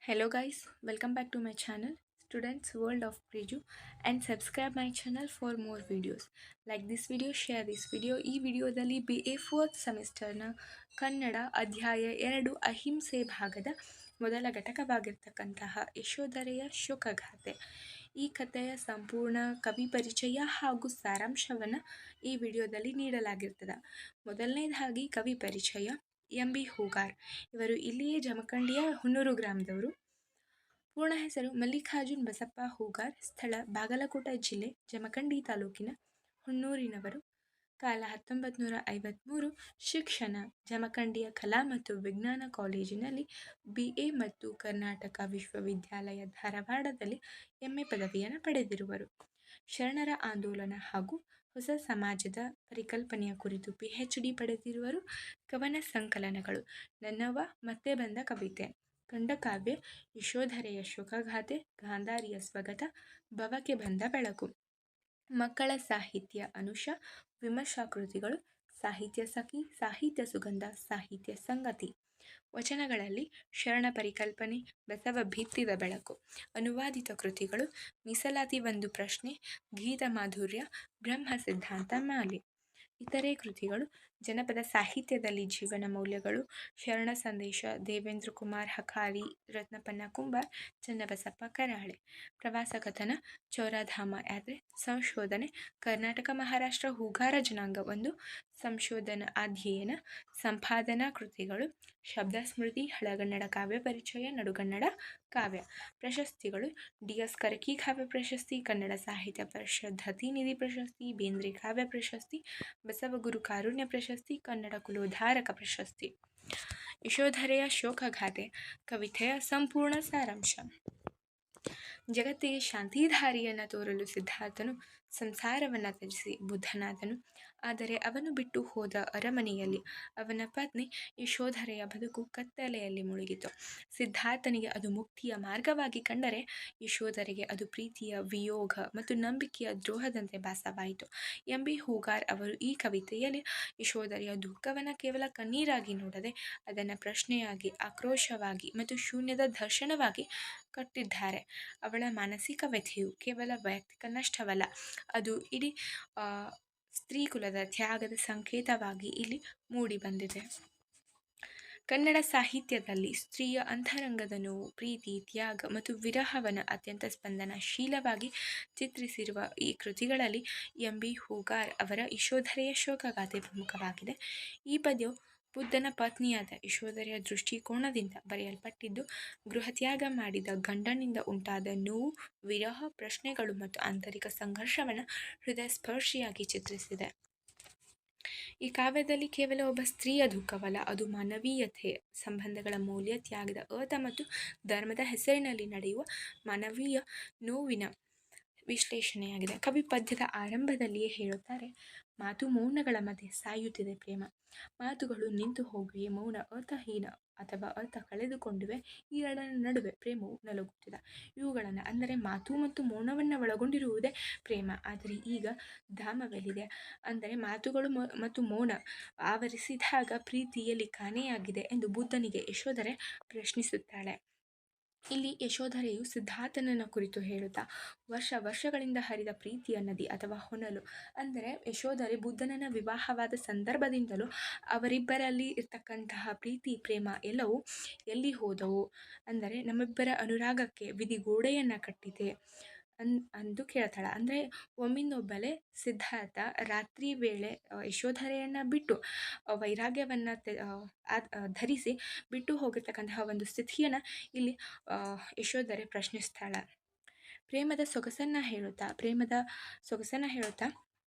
Hello guys, welcome back to my channel Students World of Preju and subscribe my channel for more videos. Like this video, share this video. ಈ ವಿಡಿಯೋದಲ್ಲಿ BA 4th ಸೆಮಿಸ್ಟರ್ನ Kannada ಅಧ್ಯಾಯ 2 ಅಹಿಂಸೆ ಭಾಗದ ಮೊದಲ ಘಟಕವಾಗಿರ್ತಕ್ಕಂತಹ ಯಶೋಧರೆಯ ಶೋಕಗಾಥೆ ಈ ಕಥೆಯ ಸಂಪೂರ್ಣ ಕವಿ ಪರಿಚಯ ಹಾಗೂ ಸಾರಾಂಶವನ್ನು ಈ ವಿಡಿಯೋದಲ್ಲಿ ನೀಡಲಾಗಿರ್ತದೆ. ಮೊದಲನೇದಾಗಿ ಕವಿ ಪರಿಚಯ. ಎಂ.ಬಿ. ಹೂಗಾರ್ ಇವರು ಇಲ್ಲಿಯೇ ಜಮಖಂಡಿಯ ಹುನ್ನೂರು ಗ್ರಾಮದವರು. ಪೂರ್ಣ ಹೆಸರು ಮಲ್ಲಿಕಾರ್ಜುನ್ ಬಸಪ್ಪ ಹೂಗಾರ್. ಸ್ಥಳ ಬಾಗಲಕೋಟ ಜಿಲ್ಲೆ ಜಮಖಂಡಿ ತಾಲೂಕಿನ ಹುನ್ನೂರಿನವರು. ಕಾಲ 1953. ಶಿಕ್ಷಣ ಜಮಖಂಡಿಯ ಕಲಾ ಮತ್ತು ವಿಜ್ಞಾನ ಕಾಲೇಜಿನಲ್ಲಿ BA ಮತ್ತು ಕರ್ನಾಟಕ ವಿಶ್ವವಿದ್ಯಾಲಯ ಧಾರವಾಡದಲ್ಲಿ MA ಪದವಿಯನ್ನು ಪಡೆದಿರುವರು. ಶರಣರ ಆಂದೋಲನ ಹಾಗೂ ಹೊಸ ಸಮಾಜದ ಪರಿಕಲ್ಪನೆಯ ಕುರಿತು PhD ಪಡೆದಿರುವರು. ಕವನ ಸಂಕಲನಗಳು: ನನ್ನವ್ವ ಮತ್ತೆ ಬಂದ ಕವಿತೆ, ಖಂಡಕಾವ್ಯ ಯಶೋಧರೆಯ ಶೋಕಗಾಥೆ, ಗಾಂಧಾರಿಯ ಸ್ವಗತ, ಭವಕ್ಕೆ ಬಂದ ಬೆಳಕು. ಮಕ್ಕಳ ಸಾಹಿತ್ಯ ಅನುಷ, ವಿಮರ್ಶಾ ಕೃತಿಗಳು: ಸಾಹಿತ್ಯ ಸಖಿ, ಸಾಹಿತ್ಯ ಸುಗಂಧ, ಸಾಹಿತ್ಯ ಸಂಗತಿ. ವಚನಗಳಲ್ಲಿ ಶರಣ ಪರಿಕಲ್ಪನೆ, ಬಸವ ಭಿತ್ತಿದ ಬೆಳಕು. ಅನುವಾದಿತ ಕೃತಿಗಳು: ಮೀಸಲಾತಿ ಒಂದು ಪ್ರಶ್ನೆ, ಗೀತ ಮಾಧುರ್ಯ, ಬ್ರಹ್ಮ ಸಿದ್ಧಾಂತ ಮಾಲೆ. ಇತರೆ ಕೃತಿಗಳು: ಜನಪದ ಸಾಹಿತ್ಯದಲ್ಲಿ ಜೀವನ ಮೌಲ್ಯಗಳು, ಶರಣ ಸಂದೇಶ, ದೇವೇಂದ್ರ ಕುಮಾರ್ ಹಕಾರಿ, ರತ್ನಪನ್ನ ಕುಂಬಾರ್, ಚನ್ನಬಸಪ್ಪ ಕರಾಳೆ. ಪ್ರವಾಸ ಕಥನ: ಚೌರಾಧಾಮ ಯಾತ್ರೆ, ಸಂಶೋಧನೆ, ಕರ್ನಾಟಕ ಮಹಾರಾಷ್ಟ್ರ ಹೂಗಾರ ಜನಾಂಗ ಒಂದು, ಸಂಶೋಧನಾ ಅಧ್ಯಯನ, ಸಂಪಾದನಾ ಕೃತಿಗಳು, ಶಬ್ದ ಸ್ಮೃತಿ, ಹಳಗನ್ನಡ ಕಾವ್ಯ ಪರಿಚಯ, ನಡುಗನ್ನಡ ಕಾವ್ಯ. ಪ್ರಶಸ್ತಿಗಳು: DS ಕರಕಿ ಕಾವ್ಯ ಪ್ರಶಸ್ತಿ, ಕನ್ನಡ ಸಾಹಿತ್ಯ ಪರಿಷತ್ ದತ್ತಿನಿಧಿ ಪ್ರಶಸ್ತಿ, ಬೇಂದ್ರೆ ಕಾವ್ಯ ಪ್ರಶಸ್ತಿ, ಬಸವಗುರು ಕಾರುಣ್ಯ ಪ್ರಶಸ್ತಿ, ಕನ್ನಡ ಕುಲೋದ್ಧಾರಕ ಪ್ರಶಸ್ತಿ. ಯಶೋಧರೆಯ ಶೋಕಗಾಥೆ ಕವಿತೆಯ ಸಂಪೂರ್ಣ ಸಾರಾಂಶ. ಜಗತ್ತಿಗೆ ಶಾಂತಿಧಾರಿಯನ್ನು ತೋರಲು ಸಿದ್ಧಾರ್ಥನು ಸಂಸಾರವನ್ನು ತ್ಯಜಿಸಿ ಬುದ್ಧನಾದನು. ಆದರೆ ಅವನು ಬಿಟ್ಟು ಹೋದ ಅರಮನೆಯಲ್ಲಿ ಅವನ ಪತ್ನಿ ಯಶೋಧರೆಯ ಬದುಕು ಕತ್ತಲೆಯಲ್ಲಿ ಮುಳುಗಿತು. ಸಿದ್ಧಾರ್ಥನಿಗೆ ಅದು ಮುಕ್ತಿಯ ಮಾರ್ಗವಾಗಿ ಕಂಡರೆ ಯಶೋಧರೆಗೆ ಅದು ಪ್ರೀತಿಯ ವಿಯೋಗ ಮತ್ತು ನಂಬಿಕೆಯ ದ್ರೋಹದಂತೆ ಭಾಸವಾಯಿತು. ಎಂ.ಬಿ. ಹೂಗಾರ್ ಅವರು ಈ ಕವಿತೆಯಲ್ಲಿ ಯಶೋಧರೆಯ ದುಃಖವನ್ನು ಕೇವಲ ಕಣ್ಣೀರಾಗಿ ನೋಡದೆ ಅದನ್ನು ಪ್ರಶ್ನೆಯಾಗಿ, ಆಕ್ರೋಶವಾಗಿ ಮತ್ತು ಶೂನ್ಯದ ದರ್ಶನವಾಗಿ ಕಟ್ಟಿದ್ದಾರೆ. ಅವಳ ಮಾನಸಿಕ ವ್ಯಥೆಯು ಕೇವಲ ವೈಯಕ್ತಿಕ ನಷ್ಟವಲ್ಲ, ಅದು ಇಡೀ ಸ್ತ್ರೀಕುಲದ ತ್ಯಾಗದ ಸಂಕೇತವಾಗಿ ಇಲ್ಲಿ ಮೂಡಿಬಂದಿದೆ. ಕನ್ನಡ ಸಾಹಿತ್ಯದಲ್ಲಿ ಸ್ತ್ರೀಯ ಅಂತರಂಗದ ನೋವು, ಪ್ರೀತಿ, ತ್ಯಾಗ ಮತ್ತು ವಿರಹವನ್ನು ಅತ್ಯಂತ ಸ್ಪಂದನಶೀಲವಾಗಿ ಚಿತ್ರಿಸಿರುವ ಈ ಕೃತಿಗಳಲ್ಲಿ ಎಂ.ಬಿ. ಹೂಗಾರ್ ಅವರ ಯಶೋಧರೆಯ ಶೋಕಗಾಥೆ ಪ್ರಮುಖವಾಗಿದೆ. ಈ ಪದ್ಯವು ಬುದ್ಧನ ಪತ್ನಿಯಾದ ಯಶೋಧರೆಯ ದೃಷ್ಟಿಕೋನದಿಂದ ಬರೆಯಲ್ಪಟ್ಟಿದ್ದು, ಗೃಹತ್ಯಾಗ ಮಾಡಿದ ಗಂಡನಿಂದ ಉಂಟಾದ ನೋವು, ವಿರಹ, ಪ್ರಶ್ನೆಗಳು ಮತ್ತು ಆಂತರಿಕ ಸಂಘರ್ಷವನ್ನು ಹೃದಯಸ್ಪರ್ಶಿಯಾಗಿ ಚಿತ್ರಿಸಿದೆ. ಈ ಕಾವ್ಯದಲ್ಲಿ ಕೇವಲ ಒಬ್ಬ ಸ್ತ್ರೀಯ ದುಃಖವಲ್ಲ, ಅದು ಮಾನವೀಯತೆ, ಸಂಬಂಧಗಳ ಮೌಲ್ಯ, ತ್ಯಾಗದ ಅರ್ಥ ಮತ್ತು ಧರ್ಮದ ಹೆಸರಿನಲ್ಲಿ ನಡೆಯುವ ಮಾನವೀಯ ನೋವಿನ ವಿಶ್ಲೇಷಣೆಯಾಗಿದೆ. ಕವಿ ಪದ್ಯದ ಆರಂಭದಲ್ಲಿಯೇ ಹೇಳುತ್ತಾರೆ: ಮಾತು ಮೌನಗಳ ಮಧ್ಯೆ ಸಾಯುತ್ತಿದೆ ಪ್ರೇಮ. ಮಾತುಗಳು ನಿಂತು ಹೋಗಿವೆ, ಮೌನ ಅರ್ಥಹೀನ ಅಥವಾ ಅರ್ಥ ಕಳೆದುಕೊಂಡಿವೆ. ಈ ಎರಡರ ನಡುವೆ ಪ್ರೇಮವು ನಲುಗುತ್ತಿದೆ. ಇವುಗಳನ್ನು ಅಂದರೆ ಮಾತು ಮತ್ತು ಮೌನವನ್ನು ಒಳಗೊಂಡಿರುವುದೇ ಪ್ರೇಮ. ಆದರೆ ಈಗ ಧಾಮವೆಲ್ಲಿದೆ? ಅಂದರೆ ಮಾತುಗಳು ಮತ್ತು ಮೌನ ಆವರಿಸಿದಾಗ ಪ್ರೀತಿ ಎಲ್ಲಿ ಕಾಣೆಯಾಗಿದೆ ಎಂದು ಬುದ್ಧನಿಗೆ ಯಶೋಧರೆ ಪ್ರಶ್ನಿಸುತ್ತಾಳೆ. ಇಲ್ಲಿ ಯಶೋಧರೆಯು ಸಿದ್ಧಾರ್ಥನನ್ನು ಕುರಿತು ಹೇಳುತ್ತಾ ವರ್ಷಗಳಿಂದ ಹರಿದ ಪ್ರೀತಿಯ ನದಿ ಅಥವಾ ಹೊನಲು, ಅಂದರೆ ಯಶೋಧರೆ ಬುದ್ಧನನ್ನ ವಿವಾಹವಾದ ಸಂದರ್ಭದಿಂದಲೂ ಅವರಿಬ್ಬರಲ್ಲಿ ಇರ್ತಕ್ಕಂತಹ ಪ್ರೀತಿ, ಪ್ರೇಮ ಎಲ್ಲವೂ ಎಲ್ಲಿ ಹೋದವು, ಅಂದರೆ ನಮ್ಮಿಬ್ಬರ ಅನುರಾಗಕ್ಕೆ ವಿಧಿ ಗೋಡೆಯನ್ನು ಕಟ್ಟಿದೆ ಅಂದು ಕೇಳ್ತಾಳೆ. ಅಂದರೆ ಒಮ್ಮಿಂದೊಬ್ಬಲೆ ಸಿದ್ಧಾರ್ಥ ರಾತ್ರಿ ವೇಳೆ ಯಶೋಧರೆಯನ್ನು ಬಿಟ್ಟು ವೈರಾಗ್ಯವನ್ನು ಧರಿಸಿ ಬಿಟ್ಟು ಹೋಗಿರ್ತಕ್ಕಂತಹ ಒಂದು ಸ್ಥಿತಿಯನ್ನು ಇಲ್ಲಿ ಯಶೋಧರೆ ಪ್ರಶ್ನಿಸ್ತಾಳೆ. ಪ್ರೇಮದ ಸೊಗಸನ್ನು ಹೇಳುತ್ತಾ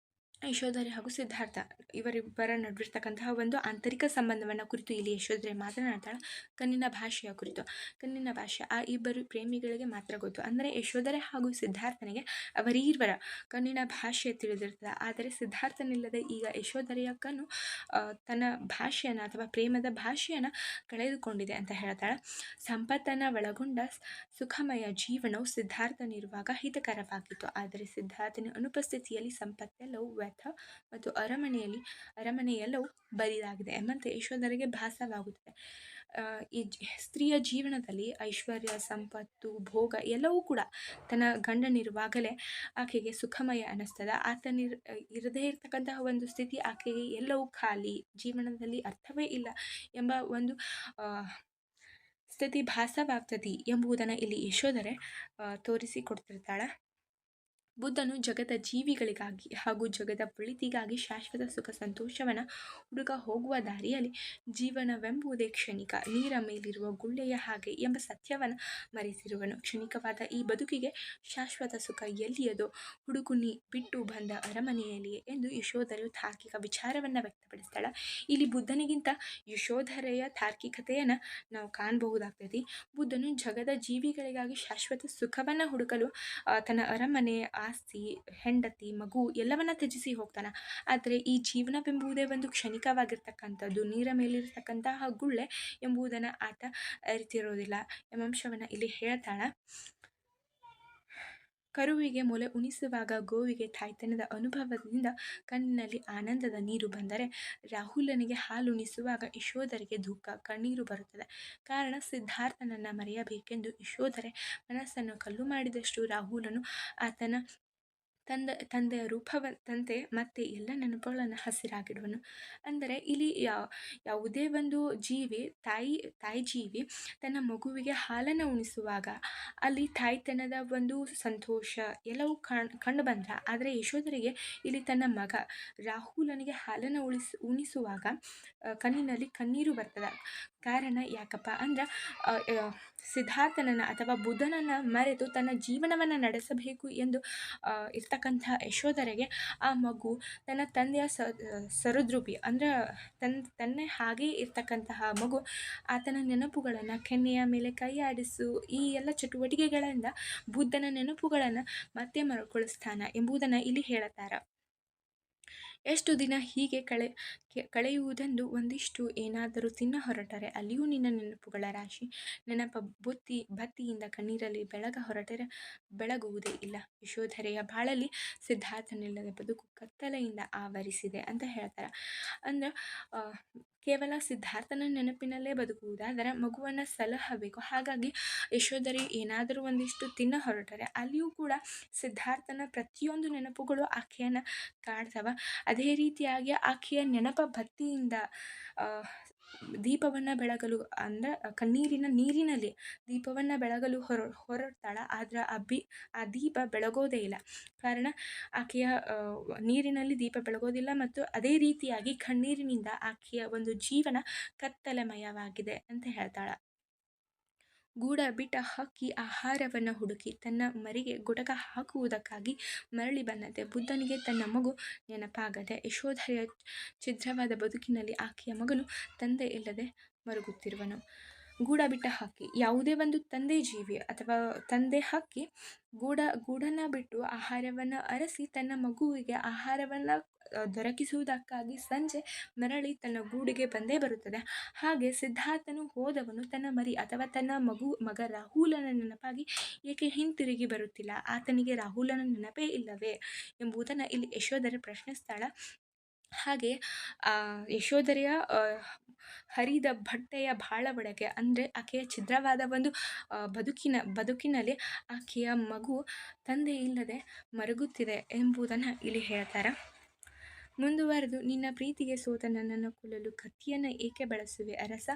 ಯಶೋಧರೆ ಹಾಗೂ ಸಿದ್ಧಾರ್ಥ ಇವರಿಬ್ಬರ ನಡುವಿರ್ತಕ್ಕಂತಹ ಒಂದು ಆಂತರಿಕ ಸಂಬಂಧವನ್ನು ಕುರಿತು ಇಲ್ಲಿ ಯಶೋಧರೆ ಮಾತನಾಡ್ತಾಳೆ. ಕಣ್ಣಿನ ಭಾಷೆಯ ಕುರಿತು. ಕಣ್ಣಿನ ಭಾಷೆ ಆ ಇಬ್ಬರು ಪ್ರೇಮಿಗಳಿಗೆ ಮಾತ್ರ ಗೊತ್ತು. ಅಂದರೆ ಯಶೋಧರೆ ಹಾಗೂ ಸಿದ್ಧಾರ್ಥನಿಗೆ ಅವರಿಬ್ಬರ ಕಣ್ಣಿನ ಭಾಷೆ ತಿಳಿದಿರ್ತದೆ. ಆದರೆ ಸಿದ್ಧಾರ್ಥನಿಲ್ಲದೆ ಈಗ ಯಶೋಧರೆಯ ಕಣ್ಣು ತನ್ನ ಭಾಷೆಯನ್ನು ಅಥವಾ ಪ್ರೇಮದ ಭಾಷೆಯನ್ನು ಕಳೆದುಕೊಂಡಿದೆ ಅಂತ ಹೇಳ್ತಾಳೆ. ಸಂಪತ್ತನ್ನು ಒಳಗೊಂಡ ಸುಖಮಯ ಜೀವನವು ಸಿದ್ಧಾರ್ಥನಿರುವಾಗ ಹಿತಕರವಾಗಿತ್ತು. ಆದರೆ ಸಿದ್ಧಾರ್ಥನ ಅನುಪಸ್ಥಿತಿಯಲ್ಲಿ ಸಂಪತ್ತೆಲ್ಲವೂ ವ್ಯರ್ಥ ಮತ್ತು ಅರಮನೆಯೆಲ್ಲವೂ ಬರಿದಾಗಿದೆ ಎಂಬಂತೆ ಯಶೋಧರೆಗೆ ಭಾಸವಾಗುತ್ತದೆ. ಈ ಸ್ತ್ರೀಯ ಜೀವನದಲ್ಲಿ ಐಶ್ವರ್ಯ, ಸಂಪತ್ತು, ಭೋಗ ಎಲ್ಲವೂ ಕೂಡ ತನ್ನ ಗಂಡನಿರುವಾಗಲೇ ಆಕೆಗೆ ಸುಖಮಯ ಅನ್ನಿಸ್ತದೆ. ಇರದೇ ಇರತಕ್ಕಂತಹ ಒಂದು ಸ್ಥಿತಿ ಆಕೆಗೆ ಎಲ್ಲವೂ ಖಾಲಿ, ಜೀವನದಲ್ಲಿ ಅರ್ಥವೇ ಇಲ್ಲ ಎಂಬ ಒಂದು ಸ್ಥಿತಿ ಭಾಸವಾಗ್ತದೆ ಎಂಬುದನ್ನು ಇಲ್ಲಿ ಯಶೋಧರೆ ತೋರಿಸಿಕೊಡ್ತಿರ್ತಾಳೆ. ಬುದ್ಧನು ಜಗದ ಜೀವಿಗಳಿಗಾಗಿ ಹಾಗೂ ಜಗದ ಒಳಿತಿಗಾಗಿ ಶಾಶ್ವತ ಸುಖ ಸಂತೋಷವನ್ನು ಹುಡುಕ ಹೋಗುವ ದಾರಿಯಲ್ಲಿ ಜೀವನವೆಂಬುದೇ ಕ್ಷಣಿಕ, ನೀರ ಮೇಲಿರುವ ಗುಳ್ಳೆಯ ಹಾಗೆ ಎಂಬ ಸತ್ಯವನ್ನು ಮರೆತಿರುವನು. ಕ್ಷಣಿಕವಾದ ಈ ಬದುಕಿಗೆ ಶಾಶ್ವತ ಸುಖ ಎಲ್ಲಿಯದೋ ಹುಡುಕು ನೀ ಬಿಟ್ಟು ಬಂದ ಅರಮನೆಯಲ್ಲಿಯೇ ಎಂದು ಯಶೋಧರೆಯು ತಾರ್ಕಿಕ ವಿಚಾರವನ್ನು ವ್ಯಕ್ತಪಡಿಸ್ತಾಳೆ. ಇಲ್ಲಿ ಬುದ್ಧನಿಗಿಂತ ಯಶೋಧರೆಯ ತಾರ್ಕಿಕತೆಯನ್ನು ನಾವು ಕಾಣಬಹುದಾಗ್ತದೆ. ಬುದ್ಧನು ಜಗದ ಜೀವಿಗಳಿಗಾಗಿ ಶಾಶ್ವತ ಸುಖವನ್ನು ಹುಡುಕಲು ತನ್ನ ಅರಮನೆ, ಆಸ್ತಿ, ಹೆಂಡತಿ, ಮಗು ಎಲ್ಲವನ್ನ ತ್ಯಜಿಸಿ ಹೋಗ್ತಾನೆ. ಆದರೆ ಈ ಜೀವನವೆಂಬುದೇ ಒಂದು ಕ್ಷಣಿಕವಾಗಿರ್ತಕ್ಕಂಥದ್ದು, ನೀರ ಮೇಲಿರ್ತಕ್ಕಂತಹ ಗುಳ್ಳೆ ಎಂಬುದನ್ನು ಆತ ಅರಿತಿರೋದಿಲ್ಲ ಎಂಬ ಅಂಶವನ್ನು ಇಲ್ಲಿ ಹೇಳ್ತಾಳೆ. ಕರುವಿಗೆ ಮೊಲೆ ಉಣಿಸುವಾಗ ಗೋವಿಗೆ ತಾಯ್ತನದ ಅನುಭವದಿಂದ ಕಣ್ಣಿನಲ್ಲಿ ಆನಂದದ ನೀರು ಬಂದರೆ, ರಾಹುಲನಿಗೆ ಹಾಲುಣಿಸುವಾಗ ಯಶೋಧರೆಗೆ ದುಃಖ, ಕಣ್ಣೀರು ಬರುತ್ತದೆ. ಕಾರಣ ಸಿದ್ಧಾರ್ಥನನ್ನು ಮರೆಯಬೇಕೆಂದು ಯಶೋಧರೆ ಮನಸ್ಸನ್ನು ಕಲ್ಲು ಮಾಡಿದಷ್ಟು ರಾಹುಲನು ಆತನ ತಂದೆಯ ರೂಪವಂತೆ ಮತ್ತೆ ಎಲ್ಲ ನೆನಪುಗಳನ್ನು ಹಸಿರಾಗಿಡುವನು. ಅಂದರೆ ಇಲ್ಲಿ ಯಾವುದೇ ಒಂದು ಜೀವಿ, ತಾಯಿ ಜೀವಿ ತನ್ನ ಮಗುವಿಗೆ ಹಾಲನ್ನು ಉಣಿಸುವಾಗ ಅಲ್ಲಿ ತಾಯ್ತನದ ಒಂದು ಸಂತೋಷ ಎಲ್ಲವೂ ಕಂಡು ಬಂದ್ರ, ಆದರೆ ಯಶೋಧರೆಗೆ ಇಲ್ಲಿ ತನ್ನ ಮಗ ರಾಹುಲನಿಗೆ ಹಾಲನ್ನು ಉಣಿಸುವಾಗ ಕಣ್ಣಿನಲ್ಲಿ ಕಣ್ಣೀರು ಬರ್ತದೆ. ಕಾರಣ ಯಾಕಪ್ಪ ಅಂದ್ರೆ ಸಿದ್ಧಾರ್ಥನನ್ನು ಅಥವಾ ಬುದ್ಧನನ್ನು ಮರೆತು ತನ್ನ ಜೀವನವನ್ನು ನಡೆಸಬೇಕು ಎಂದು ಇರ್ತಕ್ಕಂಥ ಯಶೋಧರೆಗೆ ಆ ಮಗು ತನ್ನ ತಂದೆಯ ಸರುದ್ರೂಪಿ ಅಂದ್ರೆ ತನ್ನ ಹಾಗೆ ಇರ್ತಕ್ಕಂತಹ ಮಗು ಆತನ ನೆನಪುಗಳನ್ನು, ಕೆನ್ನೆಯ ಮೇಲೆ ಕೈ ಆಡಿಸು, ಈ ಎಲ್ಲ ಚಟುವಟಿಕೆಗಳಿಂದ ಬುದ್ಧನ ನೆನಪುಗಳನ್ನು ಮತ್ತೆ ಮರುಕಳಿಸ್ತಾನೆ ಎಂಬುದನ್ನು ಇಲ್ಲಿ ಹೇಳುತ್ತಾರೆ. ಎಷ್ಟು ದಿನ ಹೀಗೆ ಕಳೆಯುವುದೆಂದು ಒಂದಿಷ್ಟು ಏನಾದರೂ ತಿನ್ನ ಹೊರಟರೆ ಅಲ್ಲಿಯೂ ನಿನ್ನ ನೆನಪುಗಳ ರಾಶಿ, ನೆನಪ ಬತ್ತಿಯಿಂದ ಕಣ್ಣೀರಲ್ಲಿ ಬೆಳಗ ಹೊರಟರೆ ಬೆಳಗುವುದೇ ಇಲ್ಲ. ಯಶೋಧರೆಯ ಬಾಳಲ್ಲಿ ಸಿದ್ಧಾರ್ಥನಿಲ್ಲದೆ ಬದುಕು ಕತ್ತಲೆಯಿಂದ ಆವರಿಸಿದೆ ಅಂತ ಹೇಳ್ತಾರೆ. ಅಂದ್ರೆ ಕೇವಲ ಸಿದ್ಧಾರ್ಥನ ನೆನಪಿನಲ್ಲೇ ಬದುಕುವುದಾದರೆ ಮಗುವನ್ನು ಸಲಹಬೇಕು. ಹಾಗಾಗಿ ಯಶೋಧರೆ ಏನಾದರೂ ಒಂದಿಷ್ಟು ತಿನ್ನ ಹೊರಟರೆ ಅಲ್ಲಿಯೂ ಕೂಡ ಸಿದ್ಧಾರ್ಥನ ಪ್ರತಿಯೊಂದು ನೆನಪುಗಳು ಆಕೆಯನ್ನು ಕಾಡ್ತವ. ಅದೇ ರೀತಿಯಾಗಿ ಆಕೆಯ ನೆನಪ ಬತ್ತಿಯಿಂದ ದೀಪವನ್ನು ಬೆಳಗಲು ಅಂದರೆ ನೀರಿನಲ್ಲಿ ದೀಪವನ್ನು ಬೆಳಗಲು ಹೊರಡ್ತಾಳ. ಆದರೆ ಆ ದೀಪ ಬೆಳಗೋದೇ ಇಲ್ಲ. ಕಾರಣ ಆಕೆಯ ನೀರಿನಲ್ಲಿ ದೀಪ ಬೆಳಗೋದಿಲ್ಲ ಮತ್ತು ಅದೇ ರೀತಿಯಾಗಿ ಕಣ್ಣೀರಿನಿಂದ ಆಕೆಯ ಒಂದು ಜೀವನ ಕತ್ತಲೆಮಯವಾಗಿದೆ ಅಂತ ಹೇಳ್ತಾಳೆ. ಗೂಡ ಬಿಟ್ಟ ಹಕ್ಕಿ ಆಹಾರವನ್ನು ಹುಡುಕಿ ತನ್ನ ಮರಿಗೆ ಗುಟಕ ಹಾಕುವುದಕ್ಕಾಗಿ ಮರಳಿ ಬಂದಂತೆ ಬುದ್ಧನಿಗೆ ತನ್ನ ಮಗು ನೆನಪಾಗದೆ ಯಶೋಧರೆಯ ಛಿದ್ರವಾದ ಬದುಕಿನಲ್ಲಿ ಆಕೆಯ ಮಗನು ತಂದೆ ಇಲ್ಲದೆ ಮರುಗುತ್ತಿರುವನು. ಗೂಡ ಬಿಟ್ಟ ಹಕ್ಕಿ ಯಾವುದೇ ಒಂದು ತಂದೆ ಜೀವಿ ಅಥವಾ ತಂದೆ ಹಕ್ಕಿ ಗೂಡನ್ನು ಬಿಟ್ಟು ಆಹಾರವನ್ನು ಅರಸಿ ತನ್ನ ಮಗುವಿಗೆ ಆಹಾರವನ್ನು ದೊರಕಿಸುವುದಕ್ಕಾಗಿ ಸಂಜೆ ಮರಳಿ ತನ್ನ ಗೂಡಿಗೆ ಬಂದೇ ಬರುತ್ತದೆ. ಹಾಗೆ ಸಿದ್ಧಾರ್ಥನು ಹೋದವನು ತನ್ನ ಮರಿ ಅಥವಾ ತನ್ನ ಮಗ ರಾಹುಲನ ನೆನಪಾಗಿ ಏಕೆ ಹಿಂತಿರುಗಿ ಬರುತ್ತಿಲ್ಲ, ಆತನಿಗೆ ರಾಹುಲನ ನೆನಪೇ ಇಲ್ಲವೇ ಎಂಬುದನ್ನು ಇಲ್ಲಿ ಯಶೋಧರೆ ಪ್ರಶ್ನಿಸ್ತಾಳೆ. ಹಾಗೆ ಯಶೋಧರೆಯ ಹರಿದ ಬಟ್ಟೆಯ ಬಾಳ ಒಳಗೆ ಅಂದರೆ ಆಕೆಯ ಛಿದ್ರವಾದ ಒಂದು ಬದುಕಿನಲ್ಲಿ ಆಕೆಯ ಮಗು ತಂದೆ ಇಲ್ಲದೆ ಮರುಗುತ್ತಿದೆ ಎಂಬುದನ್ನು ಇಲ್ಲಿ ಹೇಳ್ತಾರೆ. ಮುಂದುವರೆದು, ನಿನ್ನ ಪ್ರೀತಿಗೆ ಸೋತ ನನ್ನನ್ನು ಕೊಲ್ಲಲು ಕತ್ತಿಯನ್ನು ಏಕೆ ಬಳಸುವೆ ಅರಸ,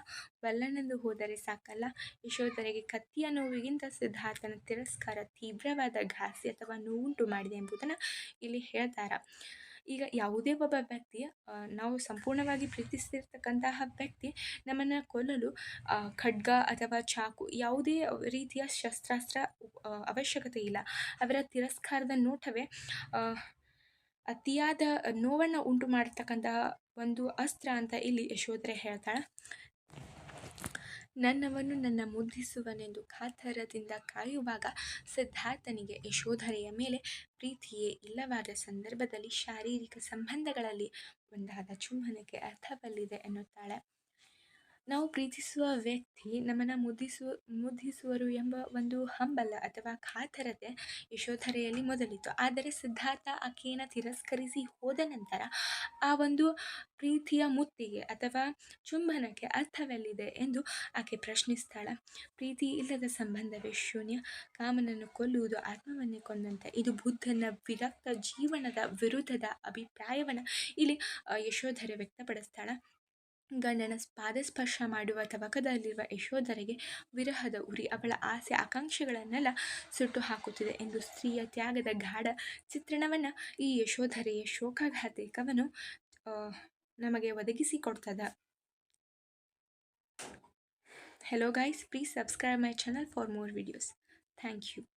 ಬಲ್ಲನೆಂದು ಹೋದರೆ ಸಾಕಲ್ಲ. ಯಶೋಧರೆಗೆ ಕತ್ತಿಯ ನೋವಿಗಿಂತ ಸಿದ್ಧಾರ್ಥನ ತಿರಸ್ಕಾರ ತೀವ್ರವಾದ ಘಾಸಿ ಅಥವಾ ನೋವುಂಟು ಮಾಡಿದೆ ಎಂಬುದನ್ನು ಇಲ್ಲಿ ಹೇಳ್ತಾರೆ. ಈಗ ಯಾವುದೇ ಒಬ್ಬ ವ್ಯಕ್ತಿ, ನಾವು ಸಂಪೂರ್ಣವಾಗಿ ಪ್ರೀತಿಸ್ತಿರ್ತಕ್ಕಂತಹ ವ್ಯಕ್ತಿ ನಮ್ಮನ್ನು ಕೊಲ್ಲಲು ಖಡ್ಗ ಅಥವಾ ಚಾಕು ಯಾವುದೇ ರೀತಿಯ ಶಸ್ತ್ರಾಸ್ತ್ರ ಅವಶ್ಯಕತೆ ಇಲ್ಲ. ಅವರ ತಿರಸ್ಕಾರದ ನೋಟವೇ ಅತಿಯಾದ ನೋವನ್ನು ಉಂಟು ಮಾಡತಕ್ಕಂತಹ ಒಂದು ಅಸ್ತ್ರ ಅಂತ ಇಲ್ಲಿ ಯಶೋಧರೆ ಹೇಳ್ತಾಳೆ. ನನ್ನವನ್ನು ನನ್ನ ಮುದ್ದಿಸುವನೆಂದು ಕಾತರದಿಂದ ಕಾಯುವಾಗ ಸಿದ್ಧಾರ್ಥನಿಗೆ ಯಶೋಧರೆಯ ಮೇಲೆ ಪ್ರೀತಿಯೇ ಇಲ್ಲವಾದ ಸಂದರ್ಭದಲ್ಲಿ ಶಾರೀರಿಕ ಸಂಬಂಧಗಳಲ್ಲಿ ಒಂದಾದ ಚುಂಬನಕ್ಕೆ ಅರ್ಥವಲ್ಲಿದೆ ಎನ್ನುತ್ತಾಳೆ. ನಾವು ಪ್ರೀತಿಸುವ ವ್ಯಕ್ತಿ ನಮ್ಮನ್ನು ಮುದ್ದಿಸುವರು ಎಂಬ ಒಂದು ಹಂಬಲ ಅಥವಾ ಕಾತರತೆ ಯಶೋಧರೆಯಲ್ಲಿ ಮೊದಲಿತ್ತು. ಆದರೆ ಸಿದ್ಧಾರ್ಥ ಆಕೆಯನ್ನು ತಿರಸ್ಕರಿಸಿ ಹೋದ ನಂತರ ಆ ಒಂದು ಪ್ರೀತಿಯ ಮುತ್ತಿಗೆ ಅಥವಾ ಚುಂಬನಕ್ಕೆ ಅರ್ಥವೆಲ್ಲಿದೆ ಎಂದು ಆಕೆ ಪ್ರಶ್ನಿಸ್ತಾಳೆ. ಪ್ರೀತಿ ಇಲ್ಲದ ಸಂಬಂಧವೇ ಶೂನ್ಯ, ಕಾಮನನ್ನು ಕೊಲ್ಲುವುದು ಆತ್ಮವನ್ನೇ ಕೊಂದಂತೆ. ಇದು ಬುದ್ಧನ ವಿರಕ್ತ ಜೀವನದ ವಿರುದ್ಧದ ಅಭಿಪ್ರಾಯವನ್ನು ಇಲ್ಲಿ ಯಶೋಧರೆ ವ್ಯಕ್ತಪಡಿಸ್ತಾಳೆ. ಗಂಡನ ಪಾದಸ್ಪರ್ಶ ಮಾಡುವ ತವಕದಲ್ಲಿರುವ ಯಶೋಧರೆಗೆ ವಿರಹದ ಉರಿ ಅವಳ ಆಸೆ ಆಕಾಂಕ್ಷೆಗಳನ್ನೆಲ್ಲ ಸುಟ್ಟು ಹಾಕುತ್ತಿದೆ ಎಂದು ಸ್ತ್ರೀಯ ತ್ಯಾಗದ ಗಾಢ ಚಿತ್ರಣವನ್ನು ಈ ಯಶೋಧರೆಯ ಶೋಕಗಾಥೆ ಕವನು ನಮಗೆ ಒದಗಿಸಿಕೊಡ್ತದೆ. Hello guys, please subscribe my channel for more videos. Thank you.